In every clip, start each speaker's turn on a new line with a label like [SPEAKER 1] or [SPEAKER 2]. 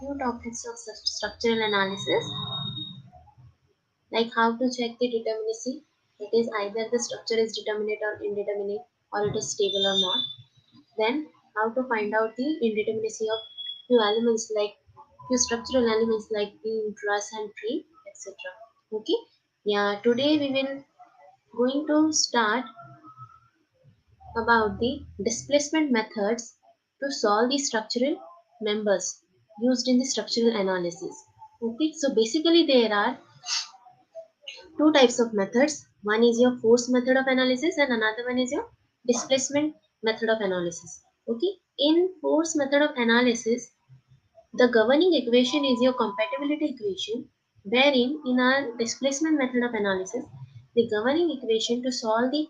[SPEAKER 1] Few topics of structural analysis, like how to check the determinacy. It is either the structure is determinate or indeterminate, or it is stable or not. Then how to find out the indeterminacy of few elements, like few structural elements like beam, truss and tree, etc. Okay. Yeah, today we will going to start about the displacement methods to solve the structural members used in the structural analysis. Okay, so basically there are two types of methods. One is your force method of analysis and another one is your displacement method of analysis. Okay, in force method of analysis, the governing equation is your compatibility equation, wherein in our displacement method of analysis, the governing equation to solve the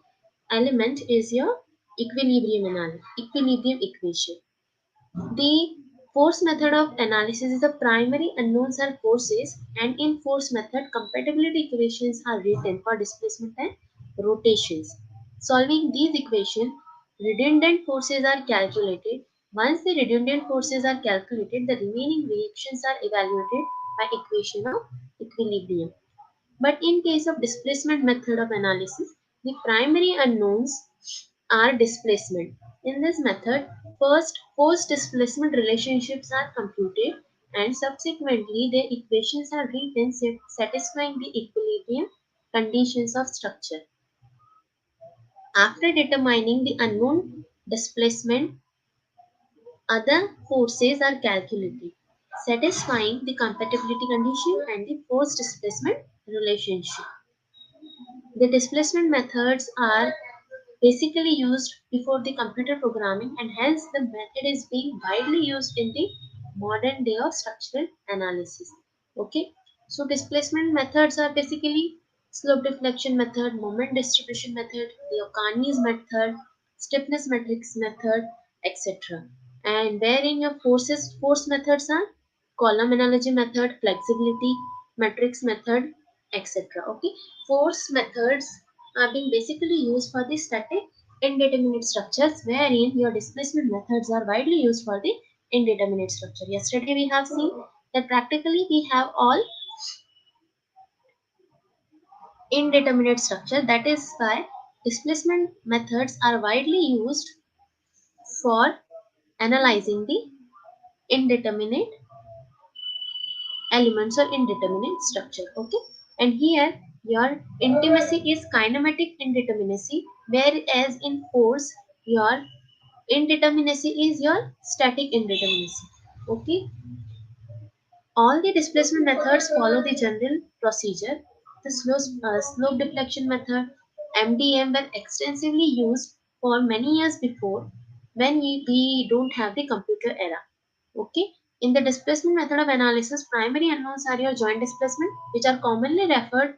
[SPEAKER 1] element is your equilibrium equation. The force method of analysis is the primary unknowns are forces, and in force method compatibility equations are written for displacement and rotations. Solving these equations, redundant forces are calculated. Once the redundant forces are calculated, the remaining reactions are evaluated by equation of equilibrium. But in case of displacement method of analysis, the primary unknowns are displacement. In this method, first force displacement relationships are computed and subsequently their equations are written satisfying the equilibrium conditions of structure. After determining the unknown displacement, other forces are calculated, satisfying the compatibility condition and the force displacement relationship. The displacement methods are basically used before the computer programming, and hence the method is being widely used in the modern day of structural analysis. Okay, so displacement methods are basically slope deflection method, moment distribution method, the Ocani's method, stiffness matrix method, etc. And wherein your force methods are column analogy method, flexibility matrix method, etc. Okay, force methods are being basically used for the static indeterminate structures, wherein your displacement methods are widely used for the indeterminate structure. Yesterday we have seen that practically we have all indeterminate structure. That is why displacement methods are widely used for analyzing the indeterminate elements or indeterminate structure. Okay, and here your intimacy is kinematic indeterminacy, whereas in force your indeterminacy is your static indeterminacy. Okay, all the displacement methods follow the general procedure. The slope deflection method, MDM, were extensively used for many years before, when we don't have the computer era. Okay, in the displacement method of analysis, primary unknowns are your joint displacement, which are commonly referred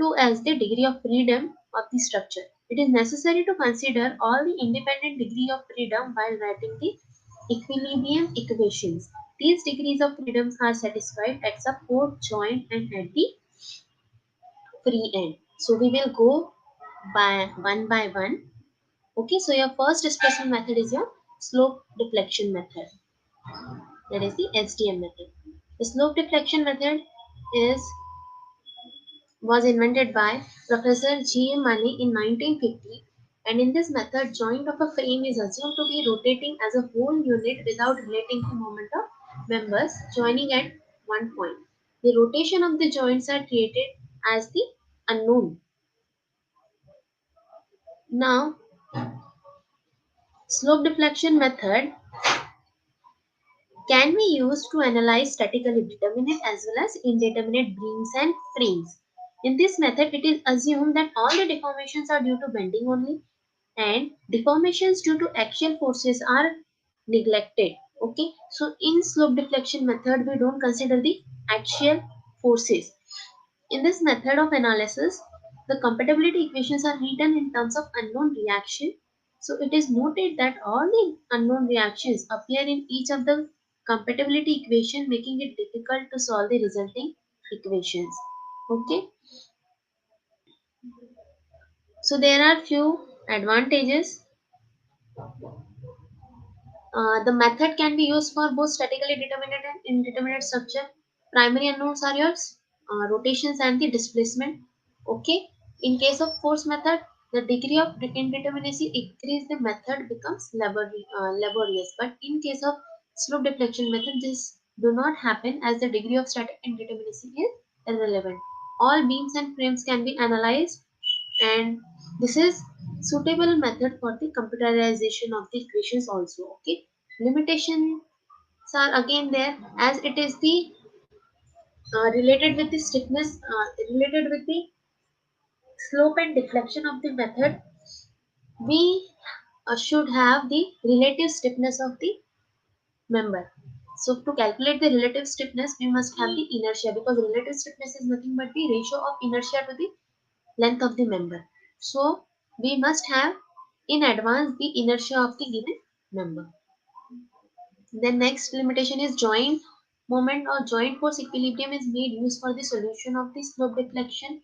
[SPEAKER 1] to as the degree of freedom of the structure. It is necessary to consider all the independent degree of freedom while writing the equilibrium equations. These degrees of freedom are satisfied at the fourth joint and at the free end. So we will go by one. Okay, so your first displacement method is your slope deflection method. That is the SDM method. The slope deflection method is was invented by Professor G. M. Money in 1950, and in this method, joint of a frame is assumed to be rotating as a whole unit without relating to moment of members joining at one point. The rotation of the joints are treated as the unknown. Now, slope deflection method can be used to analyze statically determinate as well as indeterminate beams and frames. In this method, it is assumed that all the deformations are due to bending only, and deformations due to axial forces are neglected. Okay, so in slope deflection method, we don't consider the axial forces. In this method of analysis, the compatibility equations are written in terms of unknown reaction. So it is noted that all the unknown reactions appear in each of the compatibility equation, making it difficult to solve the resulting equations. Okay, so there are few advantages The method can be used for both statically determinate and indeterminate structure. Primary unknowns are yours, rotations and the displacement. Okay. In case of force method, the degree of indeterminacy increase, the method becomes laborious. But in case of slope deflection method, this do not happen as the degree of static indeterminacy is irrelevant. All beams and frames can be analyzed, and this is suitable method for the computerization of the equations also. Okay, limitations are again there, as it is the related with the stiffness, related with the slope and deflection of the method. We should have the relative stiffness of the member. So to calculate the relative stiffness, we must have the inertia, because relative stiffness is nothing but the ratio of inertia to the length of the member. So we must have in advance the inertia of the given member. The next limitation is joint moment or joint force equilibrium is made use for the solution of the slope deflection.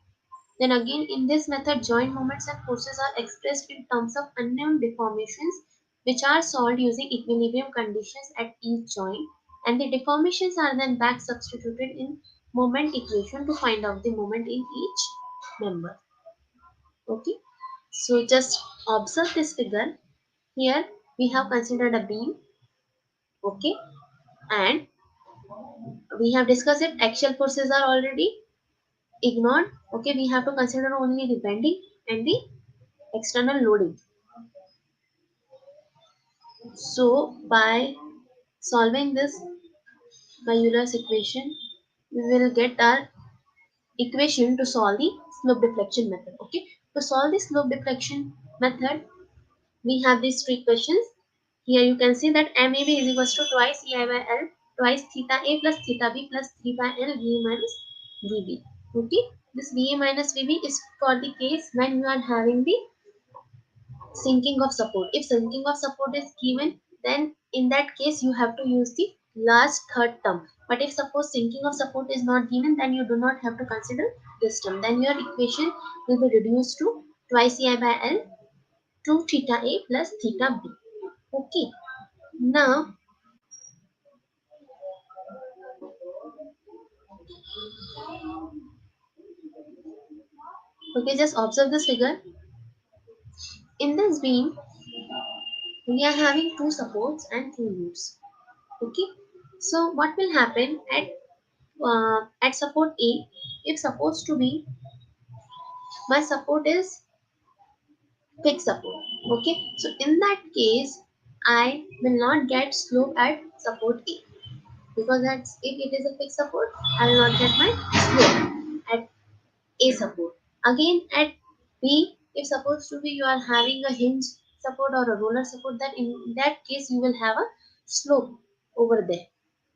[SPEAKER 1] Then again, in this method, joint moments and forces are expressed in terms of unknown deformations, which are solved using equilibrium conditions at each joint, and the deformations are then back substituted in moment equation to find out the moment in each member. Okay, so just observe this figure. Here we have considered a beam. Okay, and we have discussed it. Axial forces are already ignored. Okay, we have to consider only the bending and the external loading. So by solving this by Euler's equation, we will get our equation to solve the slope deflection method. Okay, to solve the slope deflection method, we have these three equations. Here you can see that MAB is equals to twice EI by L twice theta A plus theta B plus 3 by L VA minus VB. Okay, this VA minus VB is for the case when you are having the sinking of support. If sinking of support is given, then in that case you have to use the last third term. But if suppose sinking of support is not given, then you do not have to consider this term. Then your equation will be reduced to twice EI by L 2 theta A plus theta B. Okay. Now, okay, just observe this figure. In this beam, we are having two supports and two loads. Okay. So what will happen at support A? If supposed to be my support is fixed support. Okay. So in that case, I will not get slope at support A, because that's if it is a fixed support, I will not get my slope at A support. Again at B, if supposed to be you are having a hinge support or a roller support, then in that case you will have a slope over there.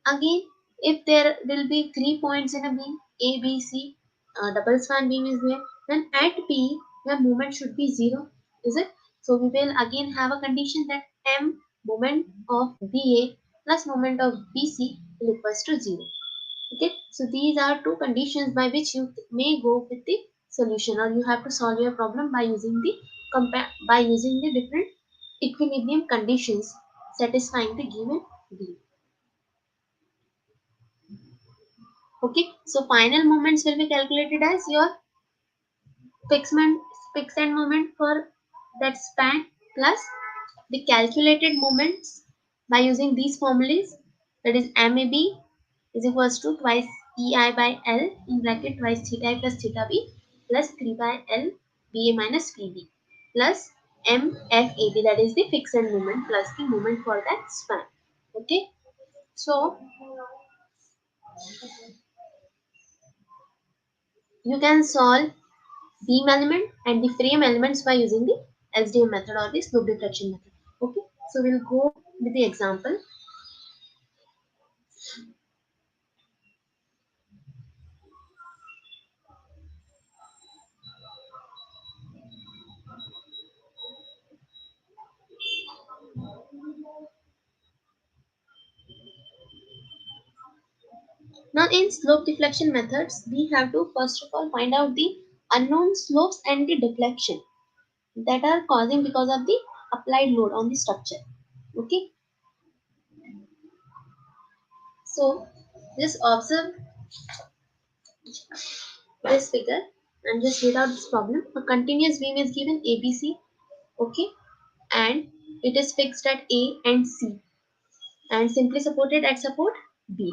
[SPEAKER 1] Again, if there will be 3 points in a beam, A, B, C, double span beam is there, then at P, the moment should be 0, is it? So we will again have a condition that M moment of BA plus moment of BC will equals to 0. Okay, so these are two conditions by which you may go with the solution, or you have to solve your problem by using the different equilibrium conditions satisfying the given beam. Okay, so final moments will be calculated as your fixed end moment for that span plus the calculated moments by using these formulas, that is MAB is equals to twice EI by L in bracket twice theta I plus theta B plus 3 by L BA minus PB plus MFAB, that is the fixed end moment plus the moment for that span. Okay, so you can solve beam element and the frame elements by using the SDM method or the slope deflection method. Okay, so we'll go with the example. Now in slope deflection methods, we have to first of all find out the unknown slopes and the deflection that are causing because of the applied load on the structure. Okay, So just observe this figure and just read out this problem. A continuous beam is given ABC, okay, and it is fixed at A and C and simply supported at support B,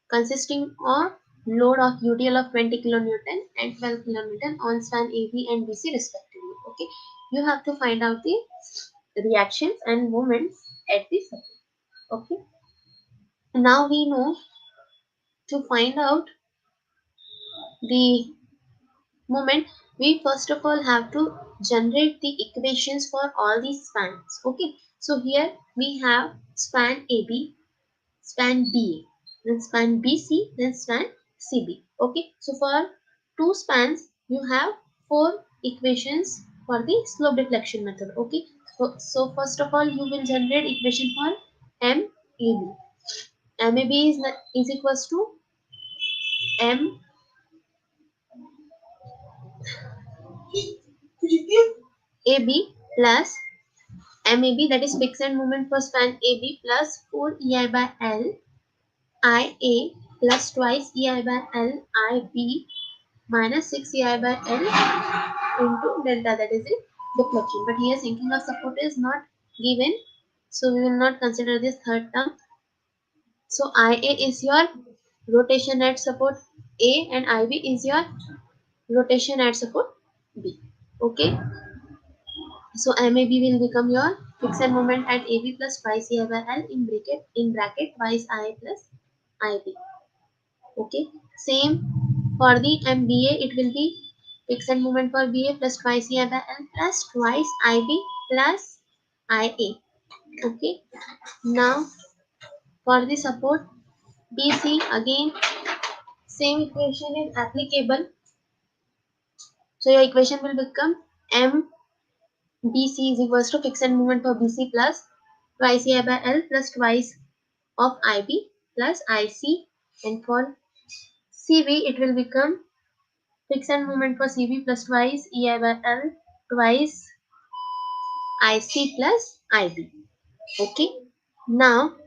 [SPEAKER 1] consisting of load of UDL of 20 kilonewton and 12 kilonewton on span AB and BC respectively. Okay, you have to find out the reactions and moments at the support. Okay, now we know to find out the moment, we first of all have to generate the equations for all these spans. Okay, so here we have span AB, span BA, then span BC, then span CB. Okay, so for two spans, you have four equations for the slope deflection method. Okay, so first of all, you will generate equation for MAB. MAB is equals to MAB plus MAB, that is fixed moment for span AB, plus 4 EI by L IA plus twice EI by L IB minus 6 EI by L into delta, that is the deflection. But here sinking of support is not given, so we will not consider this third term. So IA is your rotation at support A and IB is your rotation at support B. Okay, so MAB will become your fixed moment at AB plus twice EI by L in bracket twice I plus IB. Okay, same for the MBA, it will be fixed moment for BA plus twice EI by L plus twice IB plus IA. Okay, now for the support BC, again same equation is applicable. So your equation will become MBC is equals to fixed moment for BC plus twice EI by L plus twice of IB plus IC, and for CB it will become fixed moment for CB plus twice EI by L twice IC plus IB. Okay. Now,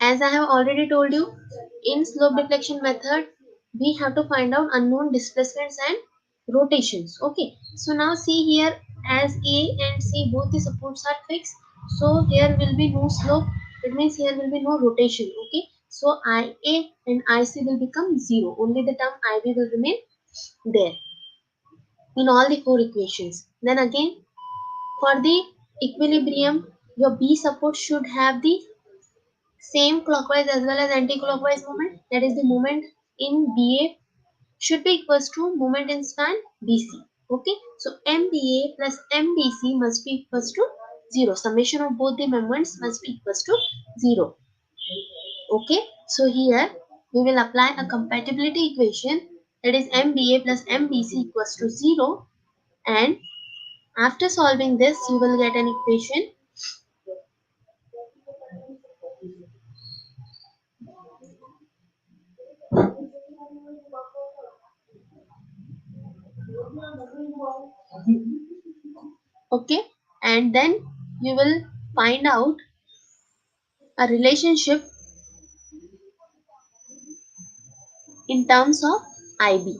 [SPEAKER 1] as I have already told you, in slope deflection method, we have to find out unknown displacements and rotations. Okay. So now see here, as A and C both the supports are fixed, so there will be no slope. It means here will be no rotation. Okay. So IA and IC will become 0. Only the term IB will remain there in all the four equations. Then again, for the equilibrium, your B support should have the same clockwise as well as anti-clockwise moment. That is, the moment in BA should be equals to moment in span BC. Okay, so MBA plus MBC must be equals to 0. Summation of both the moments must be equals to 0. Okay, so here we will apply a compatibility equation, that is MBA plus MBC equals to 0, and after solving this you will get an equation. Okay, and then you will find out a relationship in terms of IB.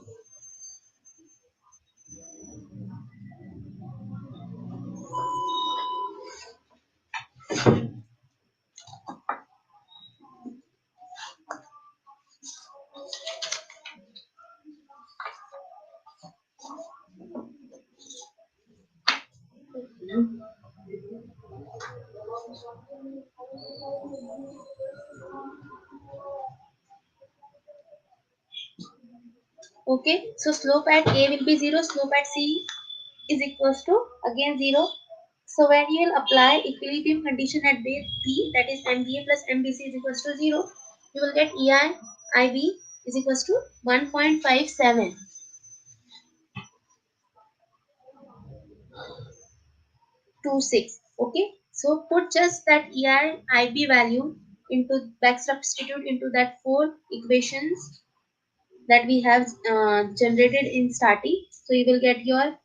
[SPEAKER 1] Okay, so slope at A will be 0, slope at C is equals to again 0. So when you will apply equilibrium condition at base B, that is MBA plus MBC is equals to 0, you will get EI IB is equals to 1.5726. Okay, so put just that EI IB value into, back substitute into that four equations that we have generated in starting. So you will get your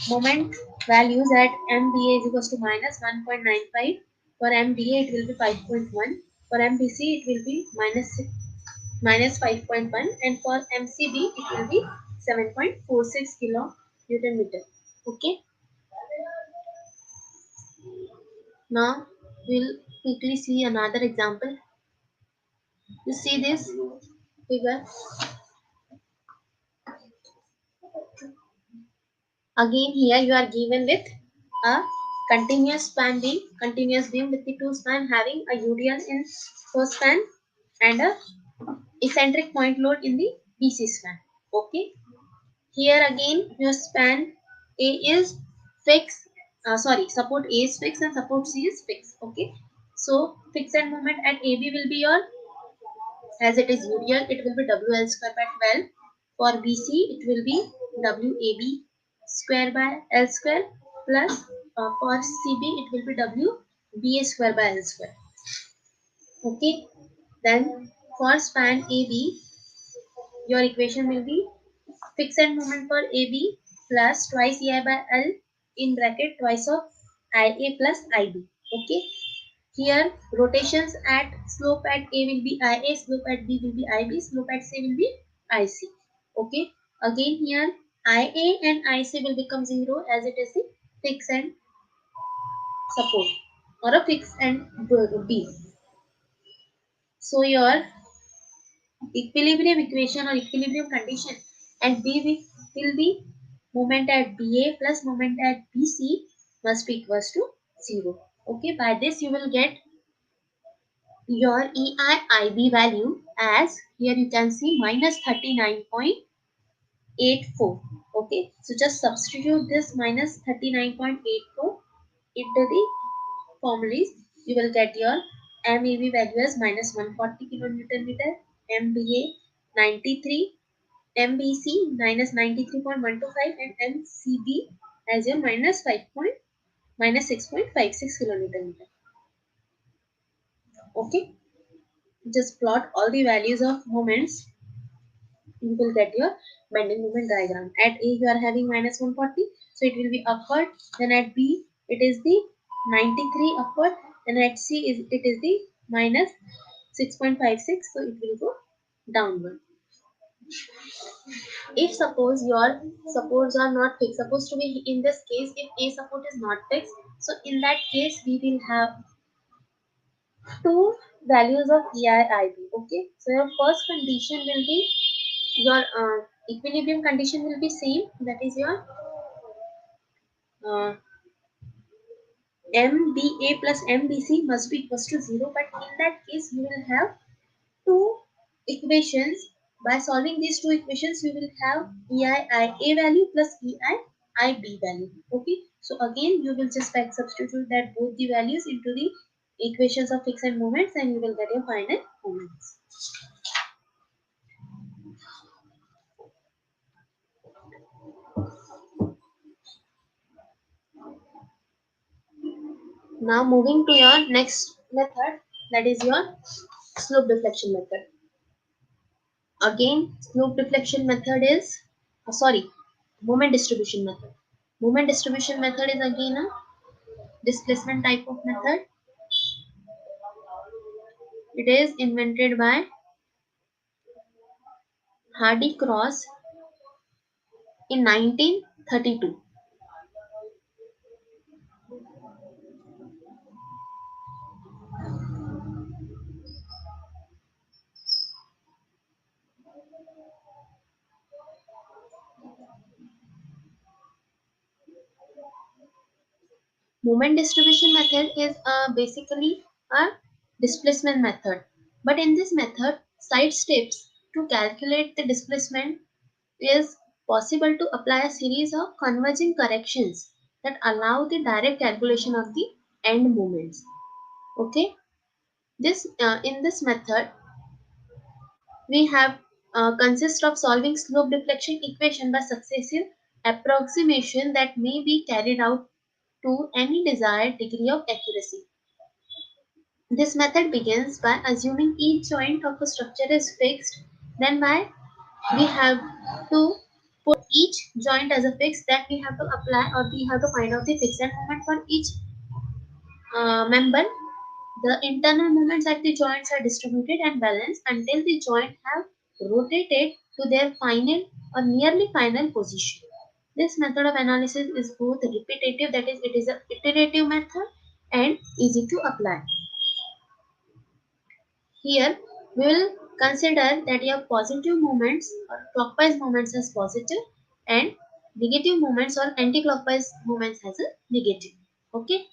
[SPEAKER 1] moment values at MBA is equals to minus 1.95. For MBA it will be 5.1. For MBC it will be minus 5.1, and for MCB it will be 7.46 kilo Newton meter. Okay. Now we'll quickly see another example. You see this figure. Again here you are given with a continuous beam with the two span having a UDL in first span and a eccentric point load in the BC span. Okay. Here again your span A is fixed. Support A is fixed and support C is fixed. Okay. So fixed end moment at AB will be your, as it is UDL, it will be WL square by 12. For BC, it will be WAB square by L square plus for CB, it will be WBA square by L square. Okay. Then for span AB, your equation will be fixed end moment for AB plus twice EI by L in bracket twice of IA plus IB. Okay. Here rotations at slope at A will be IA, slope at B will be IB, slope at C will be IC. Okay. Again here IA and IC will become 0 as it is the fixed end support or a fixed end B. So your equilibrium equation or equilibrium condition at B will be moment at BA plus moment at BC must be equals to 0. Okay. By this you will get your EIIB value as here you can see minus 39.84. Okay, so just substitute this minus 39.84 into the formulas. You will get your MAB value as minus 140 kilonewton meter, MBA 93, MBC minus 93.125, and MCB as your minus 6.56 kilonewton meter. Okay, just plot all the values of moments, you will get your bending moment diagram. At A you are having minus 140, so it will be upward. Then at B it is the 93 upward. Then at C it is the minus 6.56, so it will go downward. If suppose your supports are not fixed, supposed to be in this case, if A support is not fixed, so in that case we will have two values of EIIB. Okay, so your first condition will be your equilibrium condition will be same, that is your uh, MBA plus MBC must be equals to 0, but in that case you will have two equations. By solving these two equations you will have EIIA value plus EIIB value. Okay, so again you will just substitute that both the values into the equations of fixed moments and you will get your final moments. Now moving to your next method, that is your slope deflection method. Again, slope deflection method is, moment distribution method. Moment distribution method is again a displacement type of method. It is invented by Hardy Cross in 1932. Moment distribution method is basically a displacement method. But in this method, side steps to calculate the displacement is possible to apply a series of converging corrections that allow the direct calculation of the end moments. Okay, this in this method we have consist of solving slope deflection equation by successive approximation that may be carried out to any desired degree of accuracy. This method begins by assuming each joint of a structure is fixed, then we have to put each joint as a fixed, that we have to apply or we have to find out the fixed moment for each member. The internal moments at the joints are distributed and balanced until the joint have rotated to their final or nearly final position. This method of analysis is both repetitive, that is, it is an iterative method, and easy to apply. Here, we will consider that your positive movements or clockwise movements as positive and negative movements or anti-clockwise movements as a negative. Okay.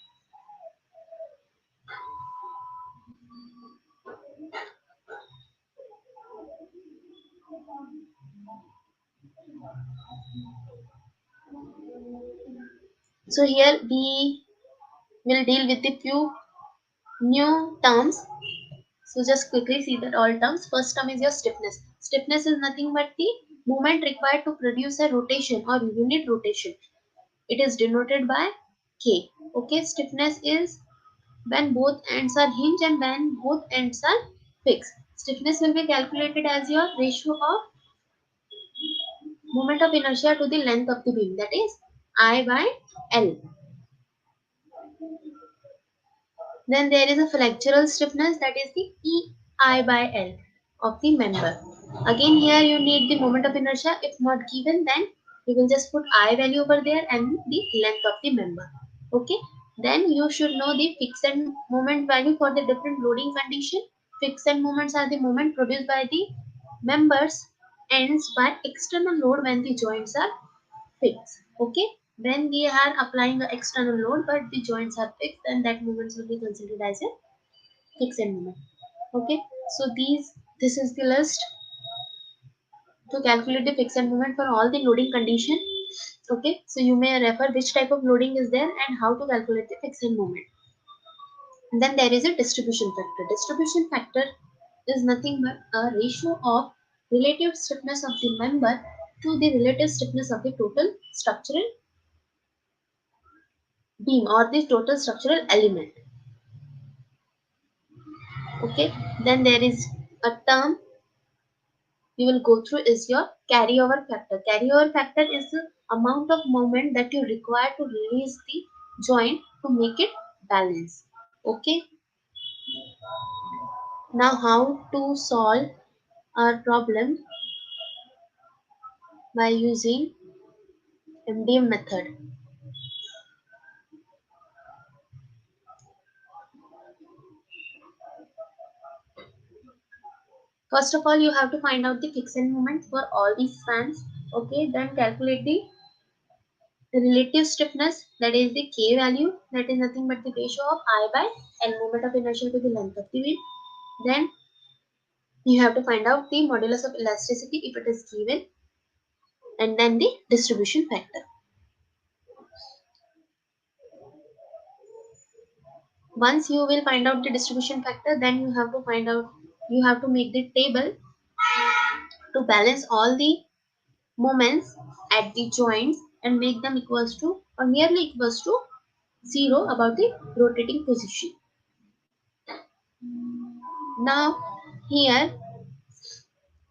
[SPEAKER 1] So here we will deal with the few new terms. So just quickly see that all terms. First term is your stiffness. Stiffness is nothing but the movement required to produce a rotation or unit rotation. It is denoted by K. Okay, stiffness is when both ends are hinged and when both ends are fixed. Stiffness will be calculated as your ratio of moment of inertia to the length of the beam, that is I by L. Then there is a flexural stiffness, that is the EI by L of the member. Again here you need the moment of inertia. If not given, then you will just put I value over there and the length of the member. Okay. Then you should know the fixed moment value for the different loading condition. Fixed moments are the moment produced by the members ends by external load when the joints are fixed. Okay. When we are applying the external load but the joints are fixed, then that moments will be considered as a fixed moment. Okay. So this is the list to calculate the fixed moment for all the loading condition. Okay. So you may refer which type of loading is there and how to calculate the fixed moment. And then there is a distribution factor. Distribution factor is nothing but a ratio of relative stiffness of the member to the relative stiffness of the total structural beam or the total structural element. Okay. Then there is a term we will go through is your carryover factor. Carryover factor is the amount of moment that you require to release the joint to make it balance. Okay. Now how to solve our problem by using MDM method. First of all, you have to find out the fixed moment for all these spans. Okay, then calculate the relative stiffness, that is the K value, that is nothing but the ratio of I by L, moment of inertia to the length of the beam. Then you have to find out the modulus of elasticity if it is given, and then the distribution factor. Once you will find out the distribution factor, then you have to make the table to balance all the moments at the joints and make them equals to or nearly equals to 0 about the rotating position. Now here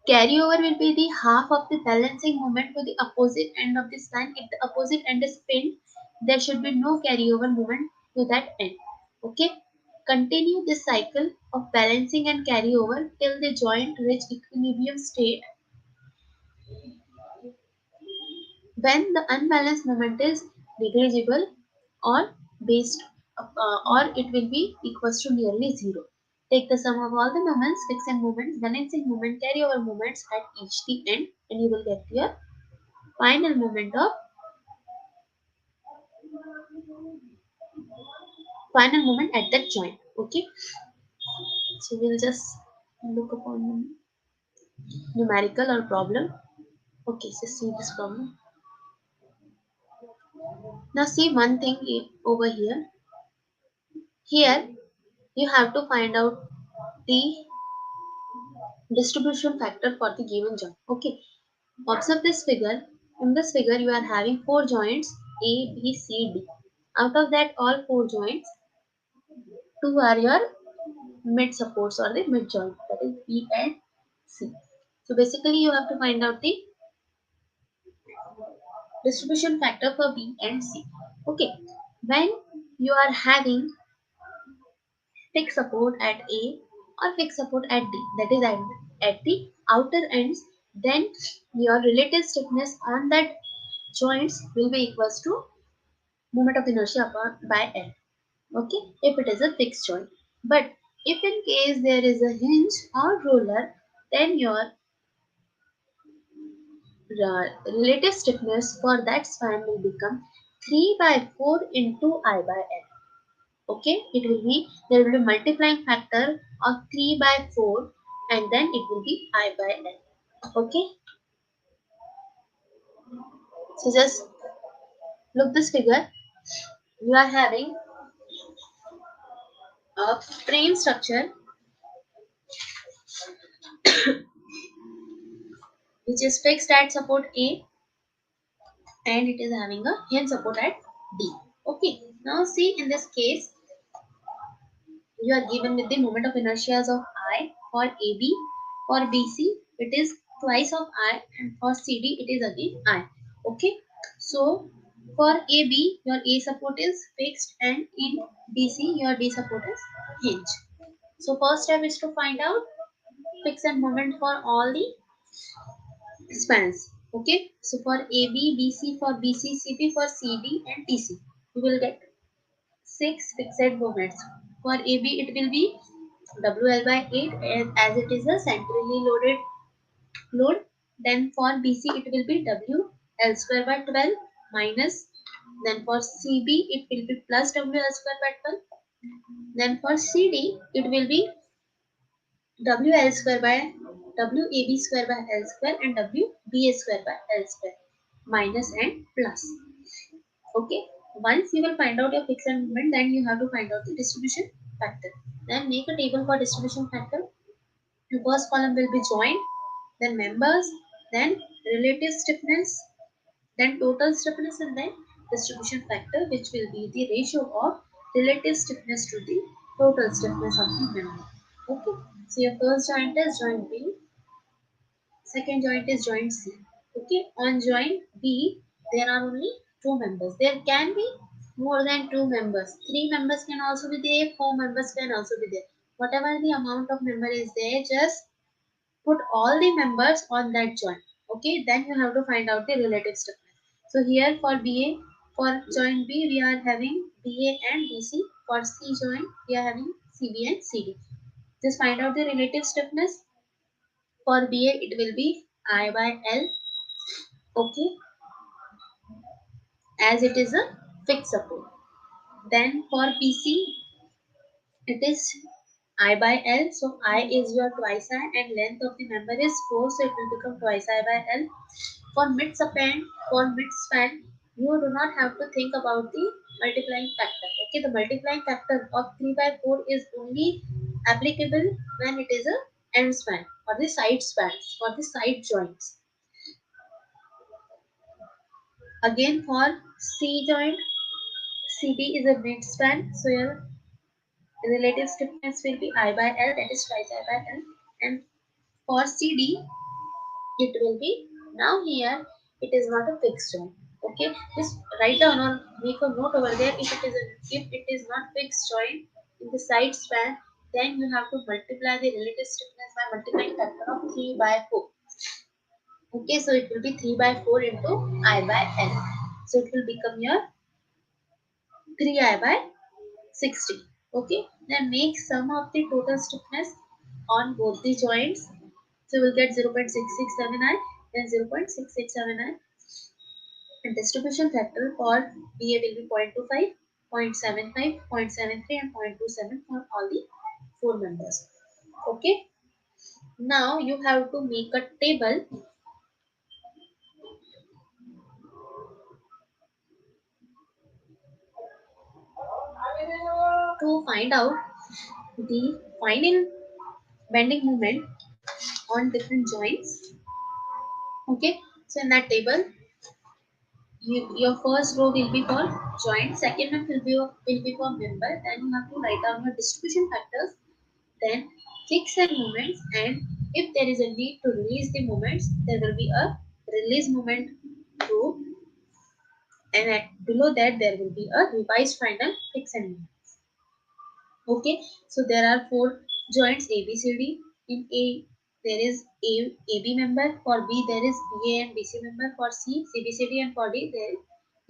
[SPEAKER 1] carryover will be the half of the balancing moment to the opposite end of the span. If the opposite end is pinned, there should be no carryover moment to that end. Okay. Continue this cycle of balancing and carryover till the joint reach equilibrium state when the unbalanced moment is negligible or based or it will be equals to nearly 0. Take the sum of all the moments, fixed moments, balancing moment, carryover moments at each the end, and you will get your final moment of final moment at that joint. Okay. So we'll just look upon numerical or problem. Okay, so see this problem. Now see one thing over here. Here you have to find out the distribution factor for the given joint. Okay, observe this figure. In this figure, you are having four joints A, B, C, D. Out of that, all four joints, two are your mid supports or the mid joint, that is B and C. So basically, you have to find out the distribution factor for B and C. Okay, when you are having, fixed support at A or fixed support at D, that is at the outer ends, then your relative stiffness on that joints will be equals to moment of inertia upon by L. Okay, if it is a fixed joint. But if in case there is a hinge or roller, then your relative stiffness for that span will become 3 by 4 into I by L. Okay, it will be, there will be multiplying factor of 3 by 4 and then it will be I by L. Okay, so just look this figure. You are having a frame structure which is fixed at support A and it is having a hinge support at D. Okay, now see in this case you are given with the moment of inertia of I for AB. For BC it is twice of I and for CD it is again I. Okay, so for AB your A support is fixed and in BC your D support is hinge. So first step is to find out fixed and moment for all the spans. Okay, so for AB, BC, for BC, CB, for CD and TC, you will get 6 fixed moments. For AB, it will be WL by 8 as it is a centrally loaded load. Then for BC, it will be WL square by 12 minus. Then for CB, it will be plus WL square by 12. Then for CD, it will be WL square by WAB square by L square and WBA square by L square minus and plus. Okay. Once you will find out your fixed moment, then you have to find out the distribution factor. Then make a table for distribution factor. The first column will be joint, then members, then relative stiffness, then total stiffness, and then distribution factor, which will be the ratio of relative stiffness to the total stiffness of the member. Okay. So your first joint is joint B, second joint is joint C. Okay, on joint B, there are only two members. There can be more than two members. Three members can also be there, four members can also be there. Whatever the amount of member is there, just put all the members on that joint. Okay, then you have to find out the relative stiffness. So here for BA, for joint B, we are having BA and BC. For C joint, we are having CB and CD. Just find out the relative stiffness. For BA, it will be I by L. Okay, as it is a fixed support. Then for PC, it is I by L. So I is your twice I and length of the member is 4. So it will become twice I by L. For mid span, you do not have to think about the multiplying factor. Okay, the multiplying factor of 3 by 4 is only applicable when it is a end span or the side spans or the side joints. Again for C joint, CD is a mid span, so your relative stiffness will be I by L, that is twice I by L. And for CD, it will be, now here it is not a fixed joint. Okay, just write down or make a note over there. If it is not fixed joint in the side span, then you have to multiply the relative stiffness by multiplying factor of 3 by 4. Okay, so it will be 3 by 4 into I by L. So it will become your 3I by 60. Okay, then make sum of the total stiffness on both the joints. So we'll get 0.6679 and 0.6679. And distribution factor for BA will be 0.25, 0.75, 0.73 and 0.27 for all the four members. Okay, now you have to make a table to find out the final bending moment on different joints. Okay, so in that table your first row will be for joint, second one will be for member, then you have to write down your distribution factors, then fix and moments, and if there is a need to release the moments, there will be a release moment row, and below that there will be a revised final fix and moment. Okay, so there are four joints A B C D. In A there is AB member, for B there is BA and BC member, for C CBCD, and for D there is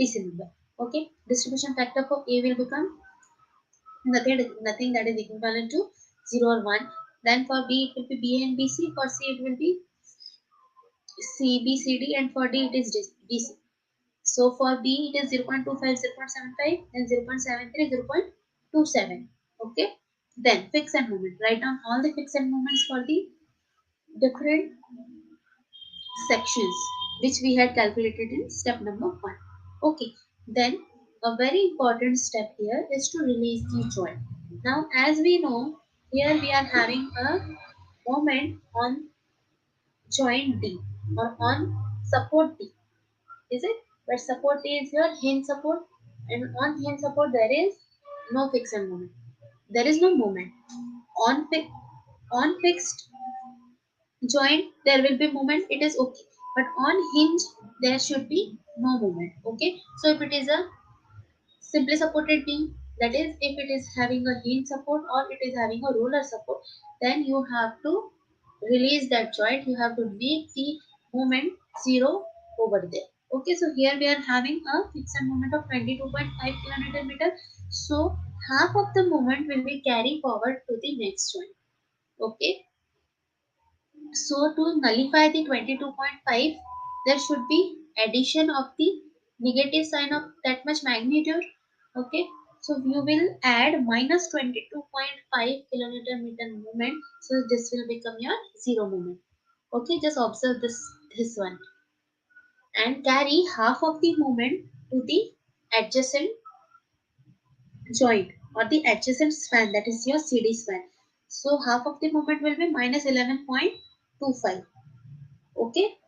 [SPEAKER 1] DC member. Okay, distribution factor for A will become nothing that is equivalent to 0 or 1. Then for B it will be BA and BC, for C it will be CBCD, and for D it is DC. So for B it is 0.25, 0.75, then 0.73, 0.27. Okay. Then fix and moment. Write down all the fix and moments for the different sections which we had calculated in step number 1. Okay. Then a very important step here is to release the joint. Now as we know, here we are having a moment on joint D or on support D. Is it? Where support is your hinge support, and on hinge support there is no fixed moment. There is no moment. On on fixed joint there will be moment. It is okay, but on hinge there should be no moment. Okay, so if it is a simply supported beam, that is if it is having a hinge support or it is having a roller support, then you have to release that joint. You have to make the moment zero over there. Okay, so here we are having a fixed moment of 22.5 kN meter. So half of the moment will be carried forward to the next joint. Okay, so to nullify the 22.5, there should be addition of the negative sign of that much magnitude. Okay, so you will add minus 22.5 kilonewton meter moment. So this will become your zero moment. Okay, just observe this one and carry half of the moment to the adjacent joint or the adjacent span, that is your CD span. So half of the moment will be minus 11.25. Okay.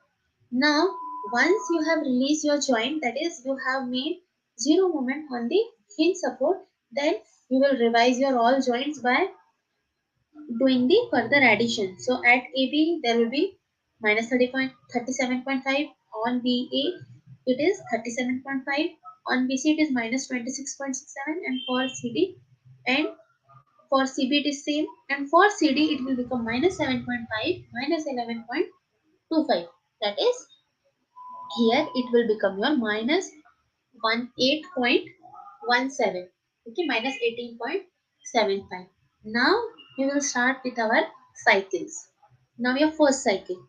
[SPEAKER 1] Now, once you have released your joint, that is, you have made zero moment on the hinge support, then you will revise your all joints by doing the further addition. So at AB there will be minus 37.5, on BA it is 37.5, on BC it is minus 26.67, and for CD and for CB it is same, and for CD it will become minus 7.5, minus 11.25. That is, here it will become your minus 18.17. Okay, minus 18.75. Now we will start with our cycles. Now your first cycle.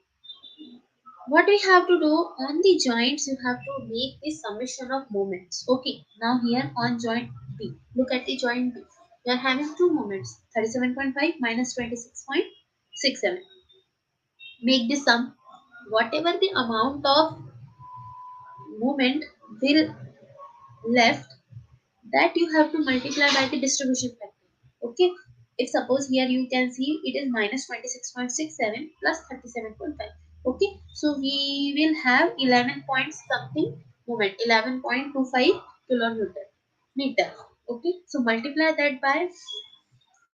[SPEAKER 1] What we have to do on the joints, you have to make the summation of moments. Okay, now here on joint B, look at the joint B. We are having two moments, 37.5 minus 26.67. Make the sum. Whatever the amount of moment will left, that you have to multiply by the distribution factor. Okay, if suppose here you can see it is minus 26.67 plus 37.5. Okay, so we will have 11 point something moment, 11.25 kilonewton meter. Okay, so multiply that by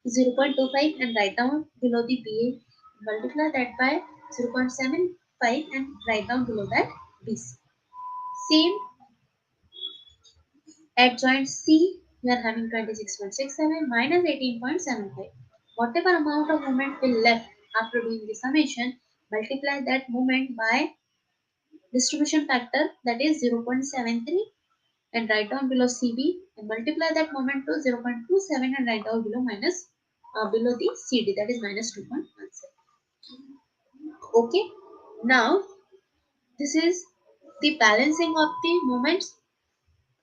[SPEAKER 1] 0.25 and write down below the BA. Multiply that by 0.75 and write down below that BC. Same at joint C, we are having 26.67 minus 18.75. Whatever amount of moment will left after doing the summation, multiply that moment by distribution factor, that is 0.73, and write down below CB, and multiply that moment to 0.27 and write down below below the CD, that is minus 2.17. Okay, now this is the balancing of the moments.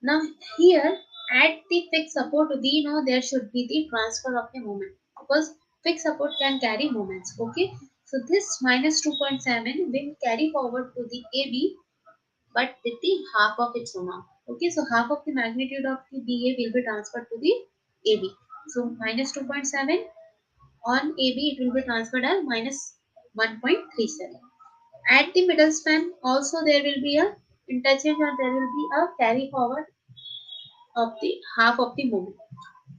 [SPEAKER 1] Now here at the fixed support, we know there should be the transfer of the moment, because fixed support can carry moments. Okay, so this minus 2.7 will carry forward to the AB, but with the half of its amount. Okay, so half of the magnitude of the BA will be transferred to the AB. So minus 2.7 on AB, it will be transferred as minus 1.37. At the middle span also there will be a interchange, or there will be a carry forward of the half of the moment.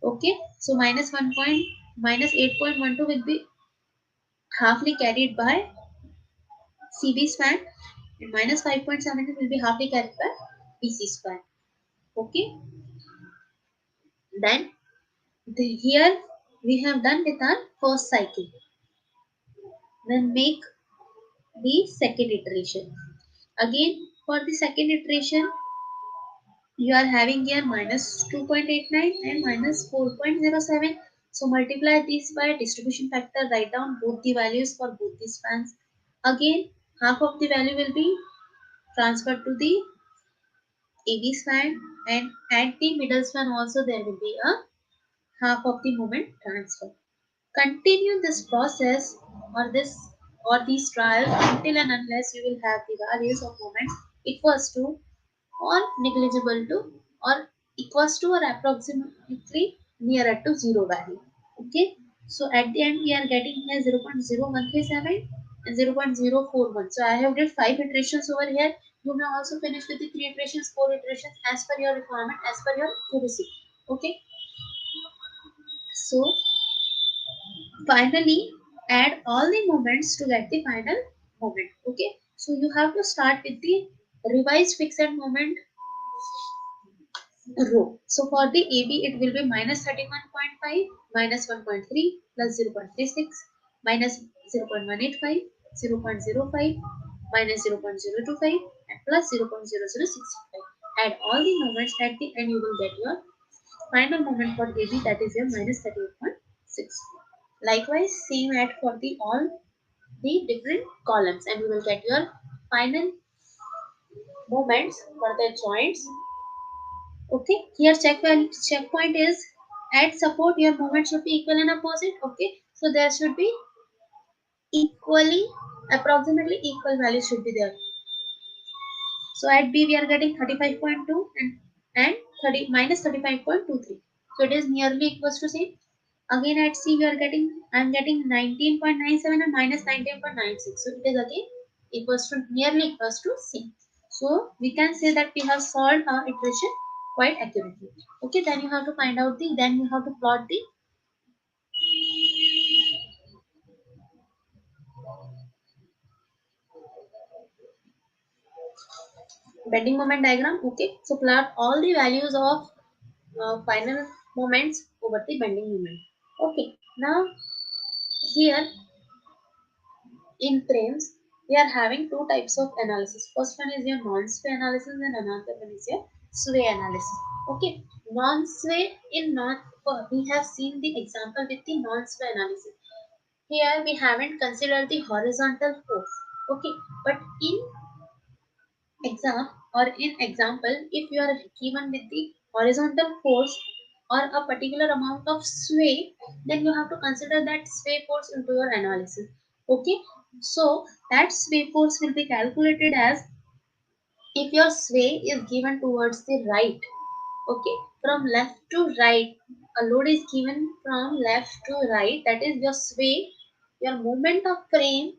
[SPEAKER 1] Okay, so minus 8.12 will be halfly carried by CB span, and minus 5.7 will be halfly carried by BC span. Okay, then here We have done with our first cycle. Then make the second iteration. Again, for the second iteration, you are having here minus 2.89 and minus 4.07. So multiply this by distribution factor, write down both the values for both the spans. Again, half of the value will be transferred to the AB span, and at the middle span also there will be a half of the moment transfer. Continue this process or this or these trials until and unless you will have the values of moments equals to or negligible to or equals to or approximately nearer to zero value. Okay, so at the end we are getting here 0.0137 and 0.041. So I have did 5 iterations over here. You may also finish with the 3 iterations, 4 iterations as per your requirement, as per your accuracy. Okay, so finally add all the moments to get the final moment. Okay, so you have to start with the revised fixed moment row. So for the AB, it will be minus 31.5, minus 1.3, plus 0.36, minus 0.185, 0.05, minus 0.025, and plus 0.0065. Add all the moments at the end, you will get your final moment for AB, that is your minus 38.6. Likewise, same add for the all the different columns, and you will get your final moments for the joints. Okay, here checkpoint is at support your moment should be equal and opposite. Okay, so there should be equally approximately equal values should be there. So at B we are getting 35.2 and 30 minus 35.23. So it is nearly equals to same. Again at C we are getting I'm getting 19.97 and minus 19.96. So it is again equals to nearly equals to C. So we can say that we have solved our equation quite accurately. Okay, then you have to find out then you have to plot the bending moment diagram. Okay, so plot all the values of final moments over the bending moment. Okay, now here in frames, we are having two types of analysis. First one is your non-sway analysis and another one is your sway analysis. Okay, non-sway in non we have seen the example with the non-sway analysis. Here we haven't considered the horizontal force. Okay, but in exam or in example, if you are given with the horizontal force or a particular amount of sway, then you have to consider that sway force into your analysis. Okay, so that sway force will be calculated as if your sway is given towards the right. Okay, from left to right, a load is given from left to right, that is your sway, your movement of frame,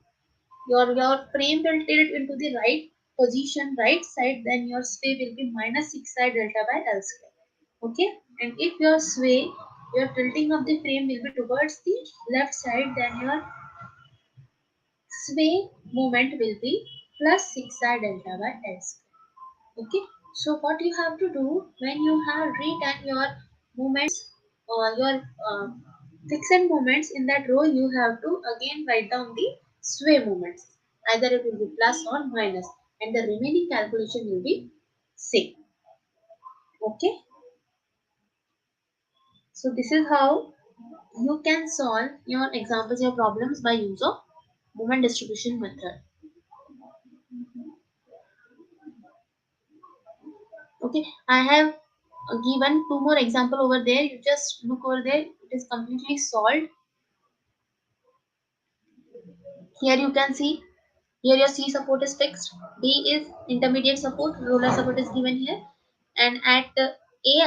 [SPEAKER 1] your frame will tilt into the right position, right side, then your sway will be minus 6 side delta by L square. Okay, and if your sway, your tilting of the frame will be towards the left side, then your sway moment will be plus 6 side delta by L square. Okay, so what you have to do when you have written your moments or your fixed moments in that row, you have to again write down the sway moments. Either it will be plus or minus, and the remaining calculation will be same. Okay, so this is how you can solve your examples, your problems by use of moment distribution method. Okay, I have given two more example over there. You just look over there. It is completely solved. Here you can see, here your C support is fixed, D is intermediate support, roller support is given here, and at A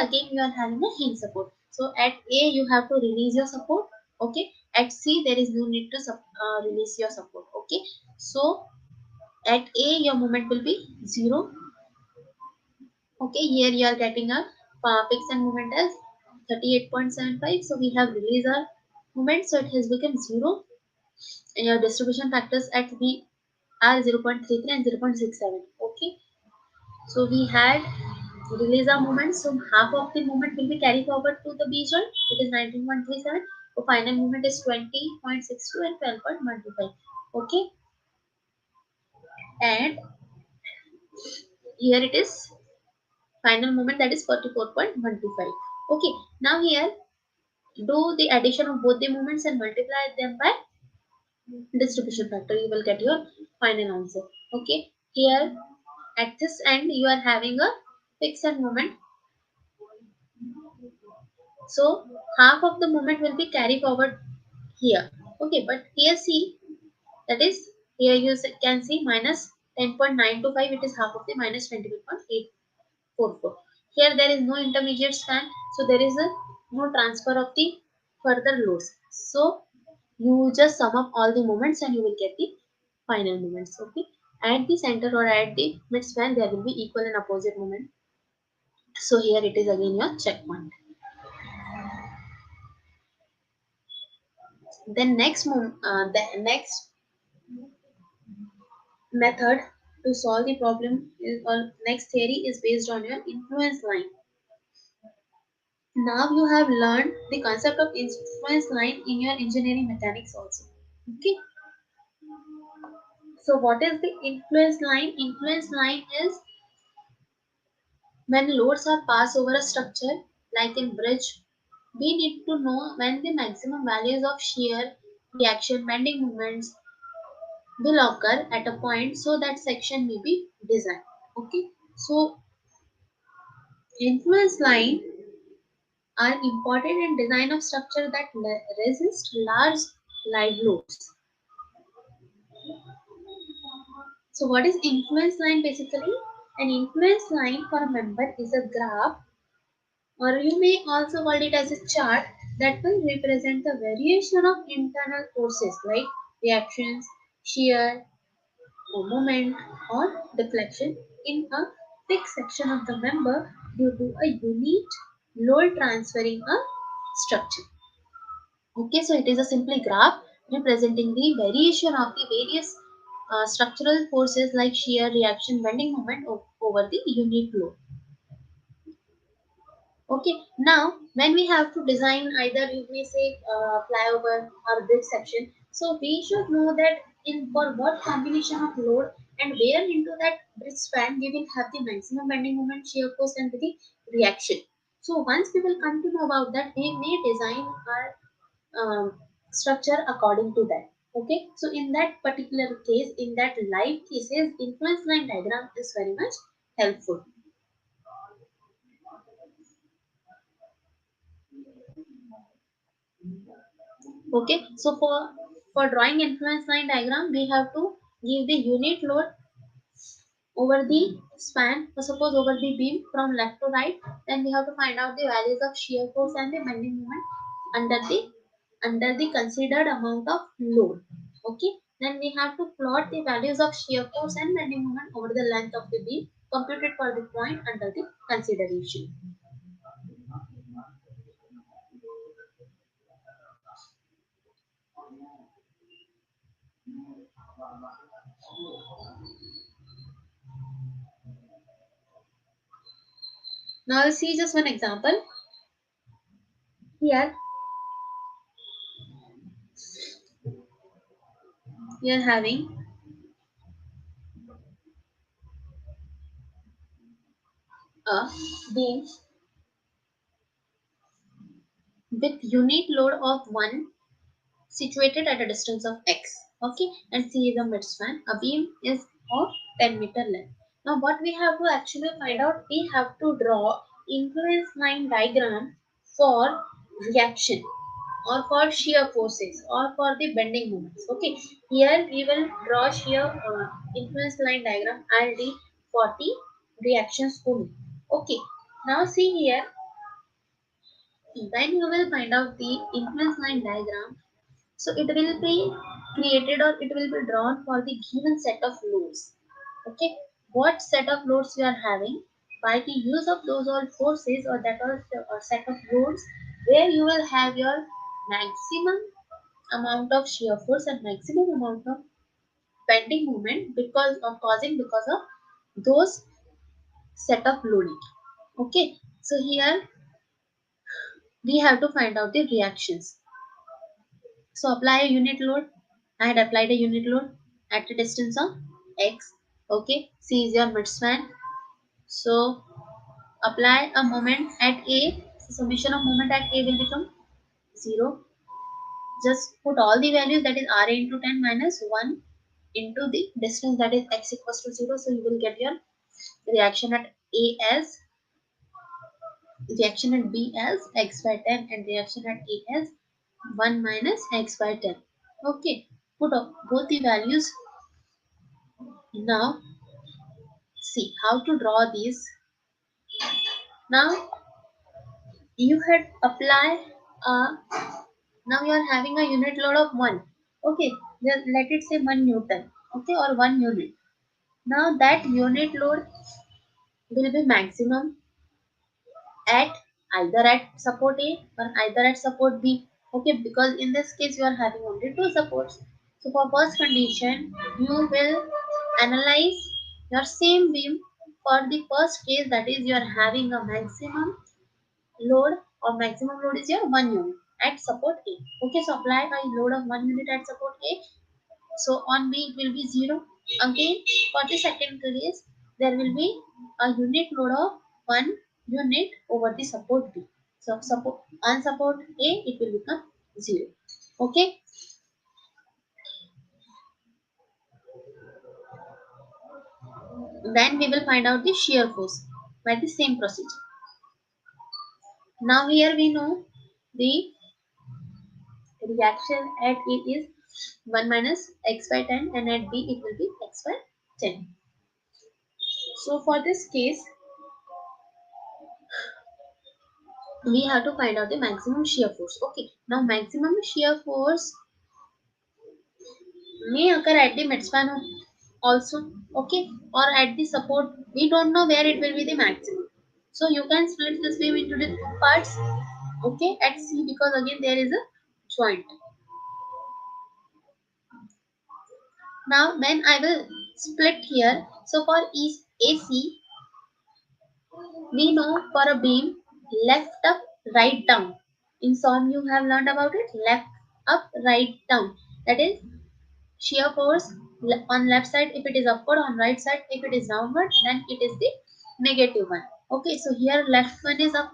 [SPEAKER 1] again you are having a hinge support. So at A you have to release your support, okay. At C there is no need to release your support, okay. So at A your moment will be 0, okay. Here you are getting a fixed moment as 38.75. So we have released our moment, so it has become 0, and your distribution factors at B are 0.33 and 0.67. Okay, so we had release our moment, so half of the moment will be carried forward to the B joint, it is 19.37. So final moment is 20.62 and 12.125. Okay, and here it is final moment, that is 44.125. Okay, now here do the addition of both the moments and multiply them by distribution factor. You will get your final answer. Okay, here at this end you are having a fixed moment, so half of the moment will be carried forward here. Okay, but here see, that is, here you can see minus 10.925, it is half of the minus 21.844. Here there is no intermediate span, so there is a no transfer of the further loads. So you just sum up all the moments and you will get the final moments. Okay, at the center or at the mid span there will be equal and opposite moment. So here it is again your checkpoint. Then the next method to solve the problem is, or next theory is based on your influence line. Now you have learned the concept of influence line in your engineering mechanics also. Okay. So what is the influence line? Influence line is when loads are passed over a structure, like in bridge, we need to know when the maximum values of shear, reaction, bending moments will occur at a point so that section may be designed. Okay. So influence line are important in design of structure that resist large live loads. So what is influence line basically? An influence line for a member is a graph, or you may also call it as a chart, that will represent the variation of internal forces like reactions, shear, or moment, or deflection in a fixed section of the member due to a unique load transferring a structure. Okay, so it is a simply graph representing the variation of the various structural forces like shear, reaction, bending moment over the unit load. Okay, now when we have to design either you may say flyover or bridge section, so we should know that in for what combination of load and where into that bridge span we will have the maximum bending moment, shear force, and the reaction. So once we will come to know about that, we may design our structure according to that. Okay, so in that particular case, in that live cases, influence line diagram is very much helpful. Okay, so for drawing influence line diagram, we have to give the unit load over the span. So suppose over the beam from left to right, then we have to find out the values of shear force and the bending moment under the considered amount of load. Okay, then we have to plot the values of shear force and bending moment over the length of the beam computed for the point under the consideration. Now let's see just one example. Here we are having a beam with unit load of 1 situated at a distance of x. Okay, and C is a midspan. A beam is of 10-meter length. Now what we have to actually find out, we have to draw influence line diagram for reaction or for shear forces or for the bending moments. Okay, here we will draw shear influence line diagram LD for the reactions only. Okay, now see here, when you will find out the influence line diagram, so it will be created or it will be drawn for the given set of loads. Okay, what set of loads you are having, by the use of those all forces or that all set of loads, where you will have your maximum amount of shear force and maximum amount of bending moment because of those set of loading. Okay, so here we have to find out the reactions. So apply a unit load. I had applied a unit load at a distance of x. Okay, C is your midspan. So apply a moment at A. So summation of moment at A will become 0. Just put all the values, that is RA into 10 minus 1 into the distance, that is x equals to 0. So you will get your reaction at A as, reaction at B as x by 10, and reaction at A as 1 minus x by 10. Okay, put up both the values. Now see how to draw these. Now you had apply a, now you are having a unit load of 1. Okay, let it say 1 Newton. Okay, or 1 unit. Now that unit load will be maximum at either at support A or either at support B. Okay, because in this case you are having only two supports. So for first condition, you will analyze your same beam for the first case, that is you are having a maximum load, or maximum load is your 1 unit at support A. Okay, so apply a load of 1 unit at support A. So on B it will be 0. Again for the second case, there will be a unit load of 1 unit over the support B. So support on support A it will become 0. Okay. Then we will find out the shear force by the same procedure. Now here we know the reaction at A is 1 minus x by 10, and at B it will be x by 10. So for this case, we have to find out the maximum shear force. Okay, now maximum shear force may occur at the midspan also. Okay, or at the support. We don't know where it will be the maximum. So you can split this beam into the two parts. Okay, at C, because again there is a joint. Now when I will split here, so for East AC, we know for a beam, left up, right down. In SOM you have learned about it. Left up, right down. That is shear force on left side if it is upward, on right side if it is downward, then it is the negative one. Okay, so here left one is up,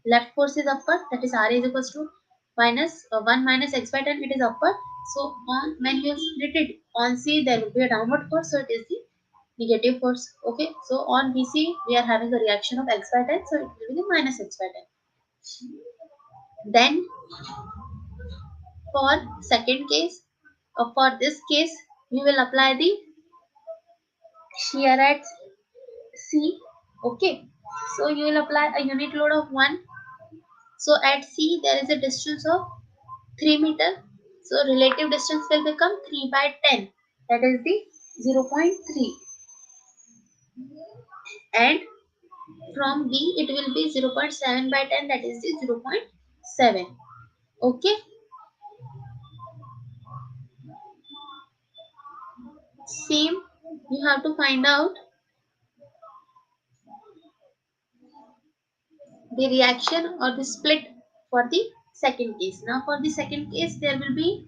[SPEAKER 1] left force is upward, that is R is equals to minus 1 minus x by 10, it is upward. So on when you split it on C, there will be a downward force, so it is the negative force. Okay, so on BC we are having a reaction of x by 10, so it will be the minus x by 10. Then for second case, for this case we will apply the shear at C. Okay, so you will apply a unit load of 1. So at C there is a distance of 3 meter. So relative distance will become 3 by 10. That is the 0.3. And from B it will be 0.7 by 10. That is the 0.7. Okay. Same. You have to find out the reaction or the split for the second case. Now for the second case there will be,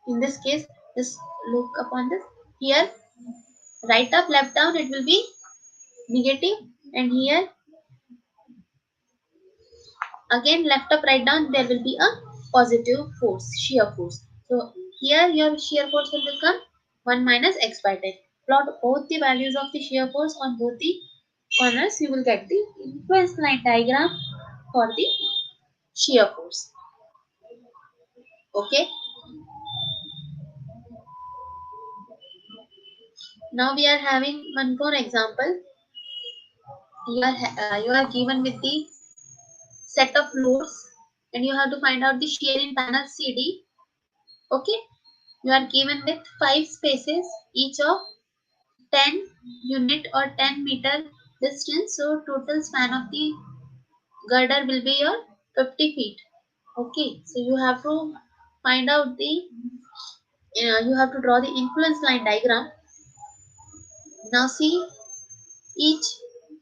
[SPEAKER 1] in this case, just look upon this. Here right up, left down, it will be negative, and here again left up, right down, there will be a positive force, shear force. So here your shear force will become 1 minus x by 10. Plot both the values of the shear force on both the corners, you will get the influence line diagram for the shear force. Okay, now we are having one more example. You are given with the set of loads, and you have to find out the shear in panel CD. Okay, you are given with 5 spaces, each of 10 unit or 10 meter distance. So total span of the girder will be your 50 feet. Okay, so you have to find out the, you have to draw the influence line diagram. Now see, each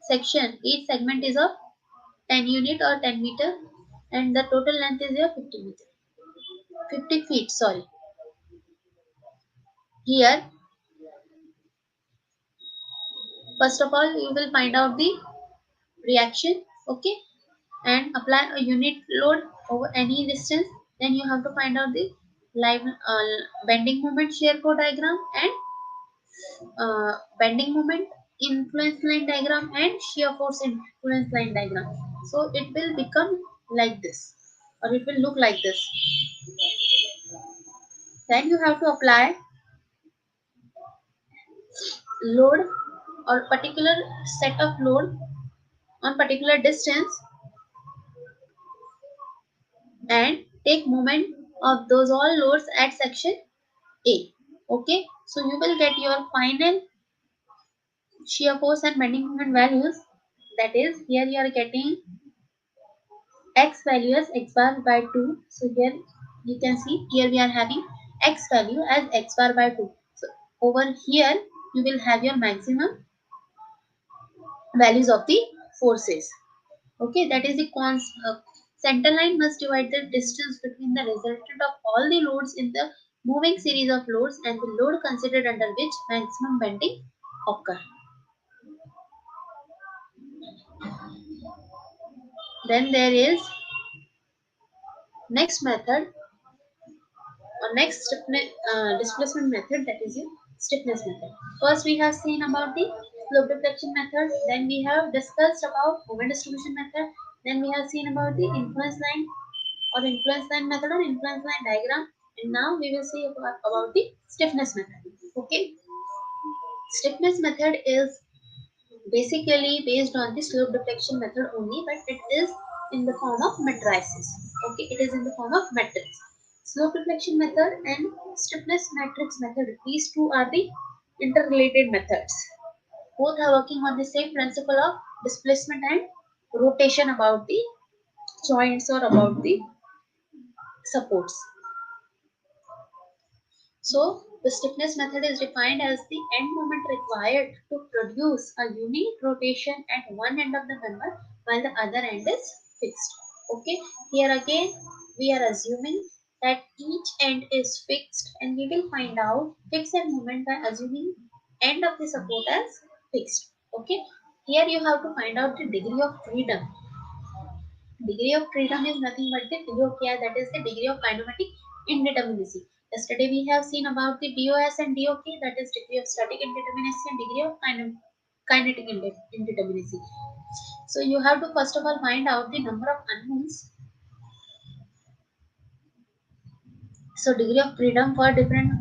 [SPEAKER 1] section, each segment is of 10 unit or 10 meter. and the total length is your 50 meter, 50 feet. Sorry. Here, first of all, you will find out the reaction, okay, and apply a unit load over any distance. Then you have to find out the live bending moment shear core diagram and bending moment influence line diagram and shear force influence line diagram. So it will become like this, or it will look like this. Then you have to apply load or particular set of load on particular distance and take moment of those all loads at section A. Okay, so you will get your final shear force and bending moment values. That is, here you are getting x value as x bar by 2. So here you can see, here we are having x value as x bar by 2. So over here you will have your maximum values of the forces. Okay, that is the center line must divide the distance between the resultant of all the loads in the moving series of loads and the load considered under which maximum bending occur. Then there is next method or next displacement method, that is your stiffness method. First we have seen about the slope deflection method, then we have discussed about moment distribution method, then we have seen about the influence line or influence line method or influence line diagram, and now we will see about the stiffness method. Okay, stiffness method is basically based on the slope deflection method only, but it is in the form of matrices. Okay, it is in the form of matrix. Slope deflection method and stiffness matrix method, these two are the interrelated methods. Both are working on the same principle of displacement and rotation about the joints or about the supports. So, the stiffness method is defined as the end moment required to produce a unique rotation at one end of the member while the other end is fixed. Okay, here again we are assuming that each end is fixed, and we will find out fixed end moment by assuming end of the support as fixed. Okay, here you have to find out the degree of freedom. Degree of freedom is nothing but the DOK, that is the degree of kinematic indeterminacy. Yesterday we have seen about the DOS and DOK, that is degree of static indeterminacy and degree of kinetic indeterminacy. So you have to first of all find out the number of unknowns. So degree of freedom for different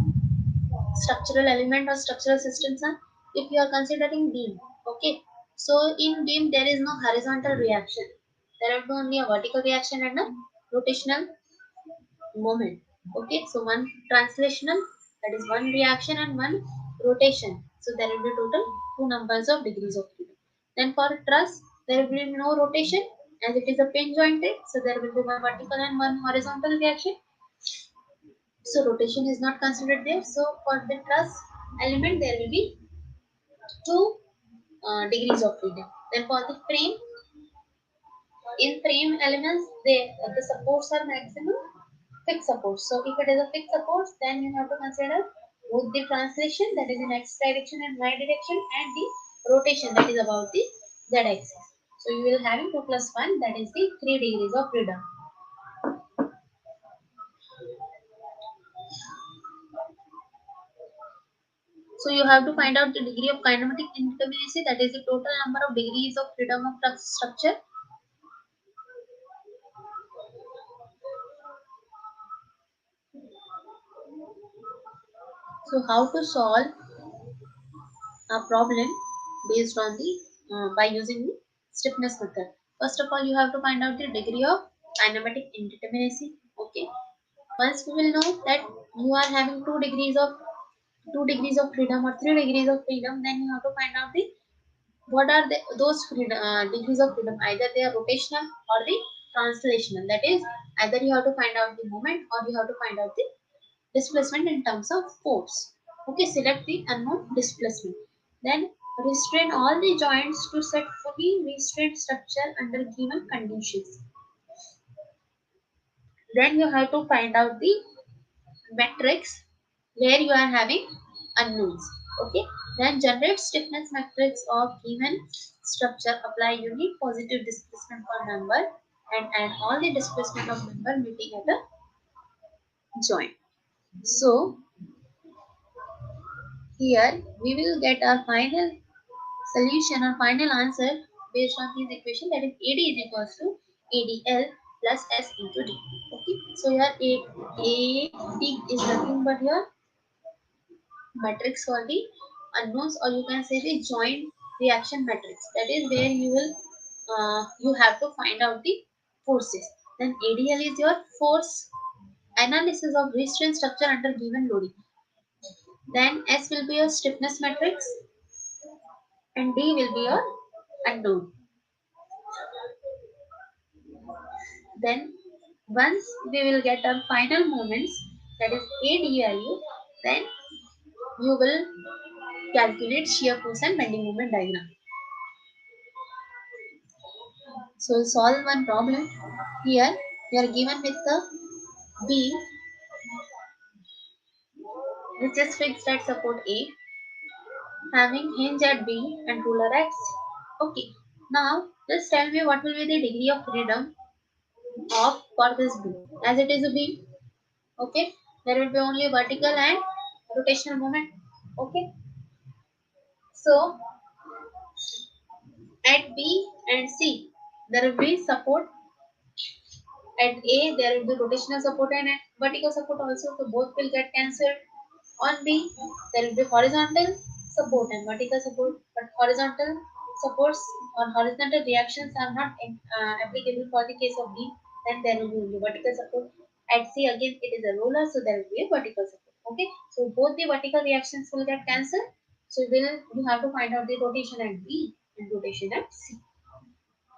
[SPEAKER 1] structural element or structural systems are, if you are considering beam. Okay, so in beam there is no horizontal reaction. There will be only a vertical reaction and a rotational moment. Okay, so one translational, that is one reaction and one rotation. So there will be total two numbers of degrees of freedom. Then for truss, there will be no rotation as it is a pin jointed. So there will be one vertical and one horizontal reaction. So rotation is not considered there. So for the truss element, there will be two degrees of freedom. Then for the frame, in frame elements, the supports are maximum fixed supports. So if it is a fixed supports, then you have to consider both the translation, that is in x direction and y direction, and the rotation, that is about the z axis. So you will have 2 plus 1, that is the 3 degrees of freedom. So you have to find out the degree of kinematic indeterminacy, that is the total number of degrees of freedom of structure. So how to solve a problem based on the by using the stiffness method. First of all, you have to find out the degree of kinematic indeterminacy. Okay. Once we will know that you are having 2 degrees of freedom or 3 degrees of freedom, then you have to find out the what are those degrees of freedom. Either they are rotational or the translational. That is, either you have to find out the moment or you have to find out the displacement in terms of force. Okay, select the unknown displacement. Then restrain all the joints to set fully restrained structure under given conditions. Then you have to find out the matrix where you are having unknowns. Okay. Then generate stiffness matrix of given structure. Apply unique positive displacement for member and add all the displacement of member meeting at a joint. So here we will get our final solution or final answer based on this equation, that is AD is equals to ADL plus S into D. Okay. So here AD is nothing but your matrix for the unknowns, or you can say the joint reaction matrix. That is where you have to find out the forces. Then ADL is your force analysis of restraint structure under given loading. Then S will be your stiffness matrix and D will be your unknown. Then once we will get our final moments, that is AD value, then you will calculate shear force and bending moment diagram. So solve one problem. Here we are given with the B which is fixed at support A, having hinge at B and ruler at C. Okay. Now just tell me what will be the degree of freedom of for this B. As it is a B, okay, there will be only vertical and rotational moment. Okay. So at B and C there will be support. At A, there will be rotational support and at vertical support also, so both will get cancelled. On B, there will be horizontal support and vertical support, but horizontal supports or horizontal reactions are not applicable for the case of B. Then there will be only vertical support. At C, again, it is a roller, so there will be a vertical support. Okay, so both the vertical reactions will get cancelled. So you have to find out the rotation at B and rotation at C.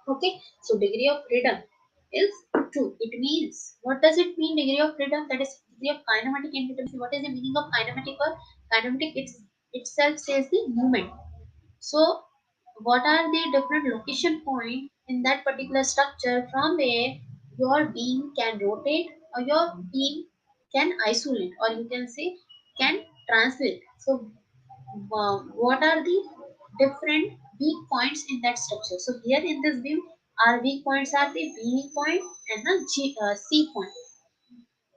[SPEAKER 1] Okay, so degree of freedom is 2. It means, what does it mean degree of freedom? That is degree of kinematic indeterminacy. What is the meaning of kinematic or kinematic? Itself says the movement. So what are the different location point in that particular structure from where your beam can rotate or your beam can isolate, or you can say can translate. So what are the different weak points in that structure? So here in this beam, our weak points are the B point and the C point.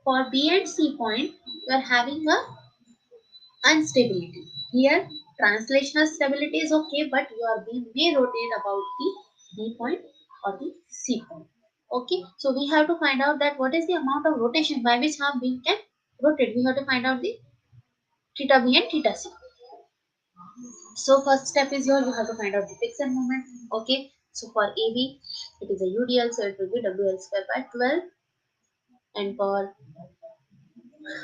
[SPEAKER 1] For B and C point, you are having a instability. Here, translational stability is okay, but your beam may rotate about the B point or the C point. Okay, so we have to find out that what is the amount of rotation by which our beam can rotate. We have to find out the theta B and theta C. So first step is you have to find out the fixed moment. Okay. So for AB, it is a UDL, so it will be WL square by 12. And for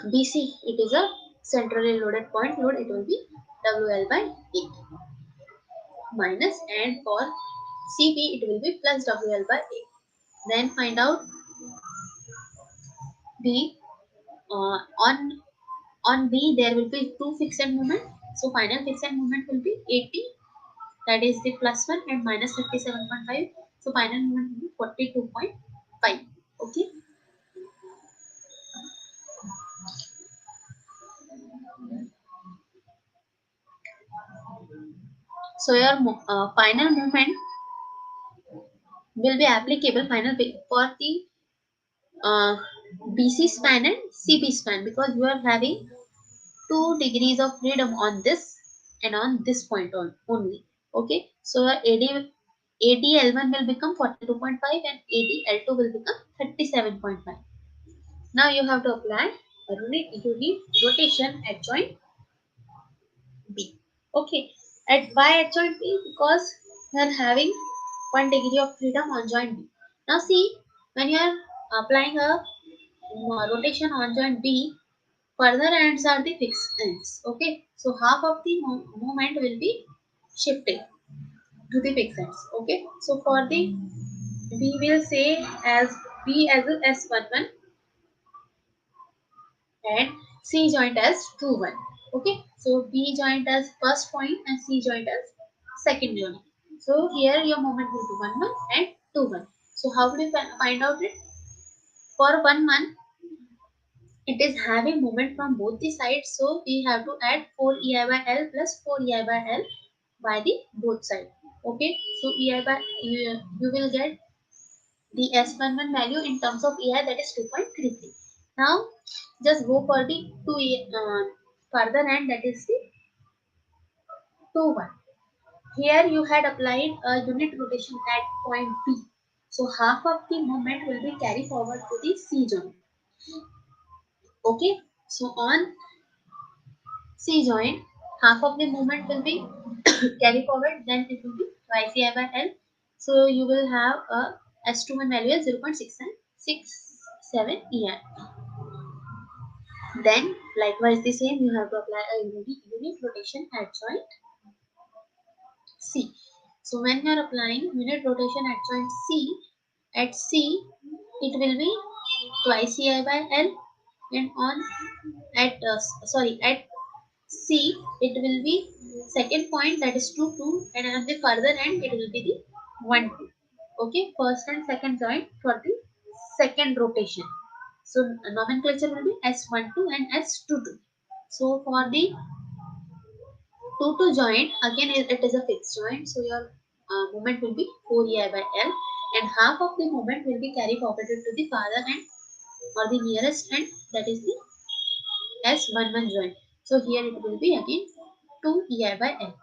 [SPEAKER 1] BC, it is a centrally loaded point load, it will be WL by 8 minus, and for CB, it will be plus WL by 8. Then find out B. On B, there will be two fixed moment. So final fixed moment will be 80, that is the plus 1, and minus 57.5. So final moment will be 42.5. Okay. So your final movement will be applicable for the uh, BC span and CB span, because you are having 2 degrees of freedom on this and on this point only. Okay. So your ADL1 will become 42.5 and ADL2 will become 37.5. Now you have to apply a unit rotation at joint B. Okay. Why at joint B? Because we are having 1 degree of freedom on joint B. Now see, when you are applying a rotation on joint B, further ends are the fixed ends. Okay. So half of the moment will be shifted to the fixed ends. Okay. So for the we will say as B as a S11 and C joint as 2-1. Okay, so B joint as first point and C joint as second joint. So here your moment will be 1-1 and 2-1. So how do you find out it? For 1 month, it is having moment from both the sides, so we have to add 4 ei by l plus 4 ei by l by the both sides. Okay, so ei by you will get the S11 value in terms of ei, that is 2.33. Now just go for the further end, that is the 2 1. Here you had applied a unit rotation at point B. So half of the moment will be carried forward to the C joint. Okay. So on C joint, half of the moment will be carried forward, then it will be twice E I by L. So you will have a S21 value as 0.667 EI. Then likewise the same, you have to apply a unit rotation at joint C. So when you are applying unit rotation at joint C, at C it will be twice EI by L, and on at at C it will be second point, that is 2 2, and at the further end it will be the 1 2. Okay, first and second joint for the second rotation. So nomenclature will be S12 and S22. So for the 2 2 joint, again it is a fixed joint, so your moment will be 4 EI by L, and half of the moment will be carried forwarded to the farther end or the nearest end, that is the S11 joint. So here it will be again 2 EI by L.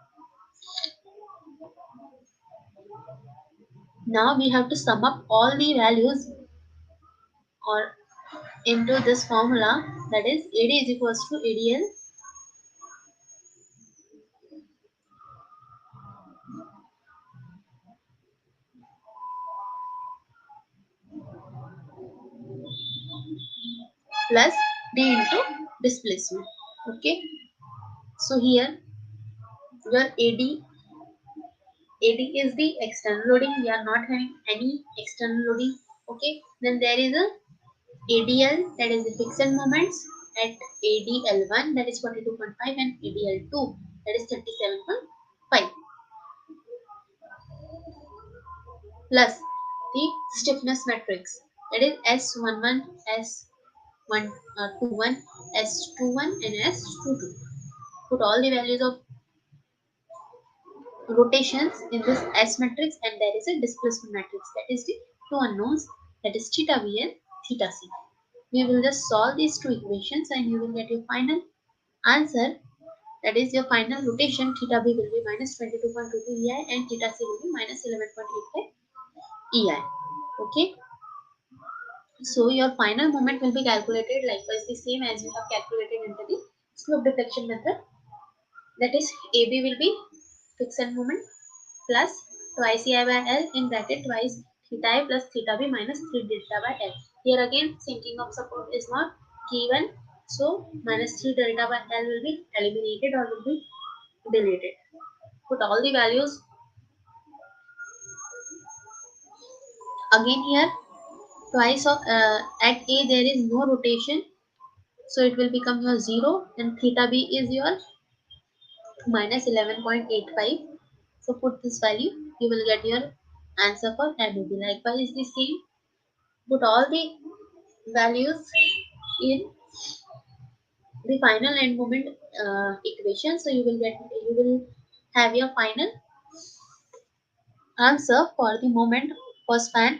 [SPEAKER 1] Now we have to sum up all the values or into this formula, that is AD is equals to ADL plus D into displacement. Okay, so here your AD is the external loading. We are not having any external loading. Okay, then there is a ADL, that is the fixed moments at ADL1, that is 42.5, and ADL2, that is 37.5, plus the stiffness matrix, that is S11, S21, S21, and S22. Put all the values of rotations in this S matrix, and there is a displacement matrix, that is the two unknowns, that is theta b and theta c. We will just solve these two equations and you will get your final answer, that is your final rotation. Theta b will be minus 22.22 ei and theta c will be minus 11.85 ei. Okay, so your final moment will be calculated likewise the same as you have calculated into the slope deflection method, that is AB will be fixed moment plus twice ei by L in bracket twice theta I plus theta b minus 3 delta by L. Here again sinking of support is not given, so minus 3 delta by L will be eliminated or will be deleted. Put all the values again here. Twice of at A there is no rotation, so it will become your 0, and theta b is your minus 11.85. So put this value, you will get your answer for MAB. Likewise the same, put all the values in the final end moment equation, so you will have your final answer for the moment for span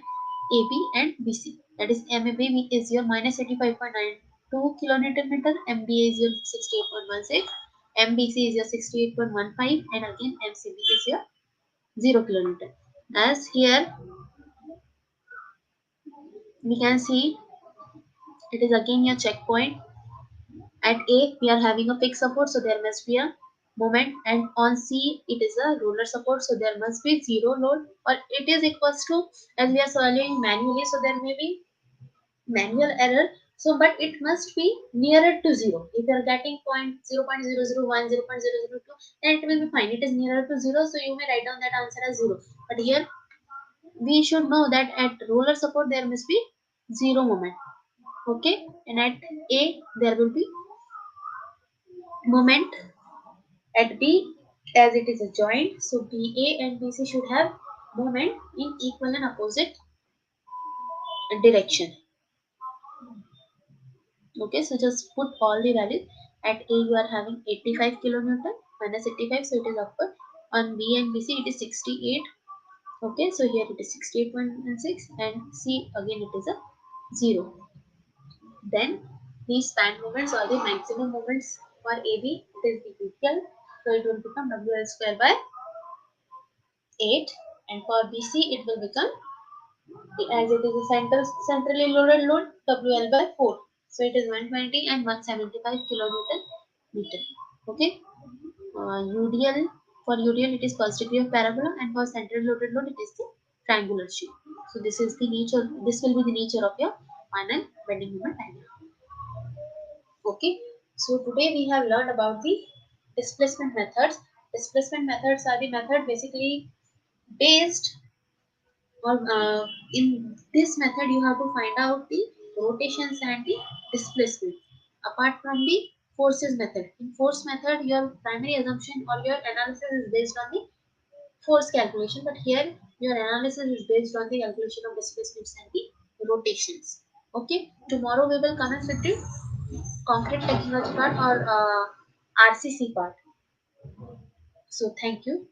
[SPEAKER 1] AB and BC. That is MAB is your minus 85.92 kilonewton meter, MBA is your 68.16, MBC is your 68.15, and again MCB is your 0 kilonewton. As here we can see, it is again your checkpoint. At A we are having a fixed support, so there must be a moment, and on C it is a roller support, so there must be zero load, or it is equals to, as we are solving manually, so there may be manual error. So but it must be nearer to 0. If you are getting 0.0001, 0.002, then it will be fine, it is nearer to 0, so you may write down that answer as 0. But here we should know that at roller support there must be 0 moment. Okay, and at A there will be moment. At B, as it is a joint, so BA and BC should have moment in equal and opposite direction. Okay, so just put all the values. At A you are having 85 kilonewton minus 85, so it is upward. On B and BC it is 68. Okay, so here it is 68.16 and C again it is a 0. Then these span moments or the maximum moments for AB it is equal. So it will become WL square by 8, and for BC it will become, as it is a centrally loaded load, WL by 4. So it is 120 and 175 kilonewton meter. Okay. UDL, for UDL it is first degree of parabola, and for central loaded load it is the triangular shape. So this is the nature. This will be the nature of your final bending moment diagram. Okay. So today we have learned about the displacement methods. Displacement methods are the method basically based, or in this method you have to find out the rotations and the displacement apart from the forces method. In force method your primary assumption or your analysis is based on the force calculation, but here your analysis is based on the calculation of displacements and the rotations. Okay, tomorrow we will commence with the concrete technology part or RCC part. So thank you.